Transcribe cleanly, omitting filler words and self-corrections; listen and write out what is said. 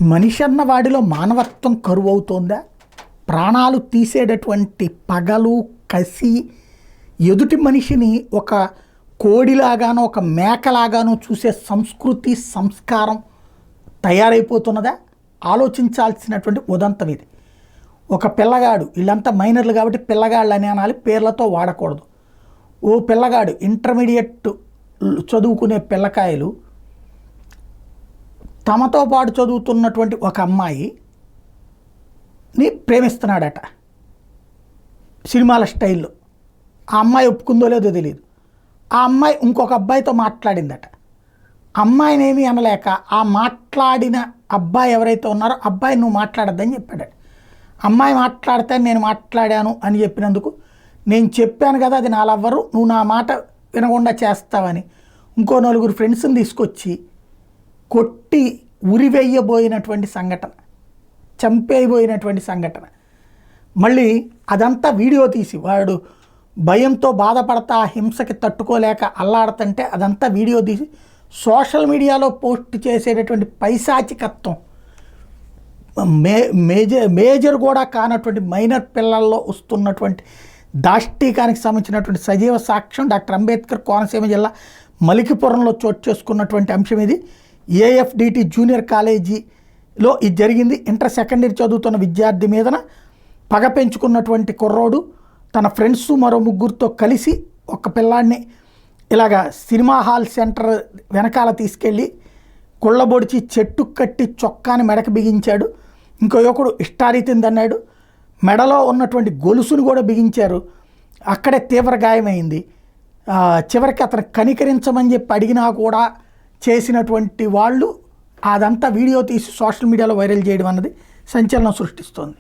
మనిషి అన్న వాడిలో మానవత్వం కరువవుతోందా? ప్రాణాలు తీసేటటువంటి పగలు, కసి, ఎదుటి మనిషిని ఒక కోడిలాగానో ఒక మేకలాగానో చూసే సంస్కృతి, సంస్కారం తయారైపోతున్నదా? ఆలోచించాల్సినటువంటి ఉదంతం ఇది. ఒక పిల్లగాడు, వీళ్ళంతా మైనర్లు కాబట్టి పిల్లగాళ్ళు అని అనాలి, పేర్లతో వాడకూడదు. ఓ పిల్లగాడు ఇంటర్మీడియట్ చదువుకునే పిల్లకాయలు తమతో పాటు చదువుతున్నటువంటి ఒక అమ్మాయిని ప్రేమిస్తున్నాడట సినిమాల స్టైల్లో. ఆ అమ్మాయి ఒప్పుకుందో లేదో తెలియదు. ఆ అమ్మాయి ఇంకొక అబ్బాయితో మాట్లాడిందట. అమ్మాయిని ఏమీ అనలేక ఆ మాట్లాడిన అబ్బాయి ఎవరైతే ఉన్నారో అబ్బాయి నువ్వు మాట్లాడద్దని చెప్పాడట. అమ్మాయి మాట్లాడితే నేను మాట్లాడాను అని చెప్పినందుకు నేను చెప్పాను కదా అది నా లవ్వరు, నువ్వు నా మాట వినకుండా చేస్తావని ఇంకో నలుగురు ఫ్రెండ్స్ని తీసుకొచ్చి కొట్టి ఉరివేయబోయినటువంటి సంఘటన, చంపేయబోయినటువంటి సంఘటన. మళ్ళీ అదంతా వీడియో తీసి వాడు భయంతో బాధపడతా హింసకి తట్టుకోలేక అల్లాడుతుంటే అదంతా వీడియో తీసి సోషల్ మీడియాలో పోస్ట్ చేసేటటువంటి పైశాచికత్వం, మేజర్ కూడా కానటువంటి మైనర్ పిల్లల్లో వస్తున్నటువంటి దాష్టీకానికి సంబంధించినటువంటి సజీవ సాక్ష్యం డాక్టర్ అంబేద్కర్ కోనసీమ జిల్లా మలికిపురంలో చోటు చేసుకున్నటువంటి అంశం ఇది. ఏఎఫ్డిటి జూనియర్ కాలేజీలో ఇది జరిగింది. ఇంటర్ సెకండ్ ఇయర్ చదువుతున్న విద్యార్థి మీదన పగ పెంచుకున్నటువంటి కుర్రోడు తన ఫ్రెండ్స్ మరో ముగ్గురితో కలిసి ఒక పిల్లాడిని ఇలాగా సినిమా హాల్ సెంటర్ వెనకాల తీసుకెళ్ళి కుళ్ళబొడిచి చెట్టు కట్టి చొక్కాని మెడకు బిగించాడు. ఇంకో యువకుడు ఇష్టారీతిని అన్నాడు. మెడలో ఉన్నటువంటి గొలుసును కూడా బిగించారు. అక్కడే తీవ్ర గాయమైంది. చివరికి అతను కనికరించమని చెప్పి అడిగినా కూడా చేసినటువంటి వాళ్ళు అదంతా వీడియో తీసి సోషల్ మీడియాలో వైరల్ చేయడం అన్నది సంచలనం సృష్టిస్తోంది.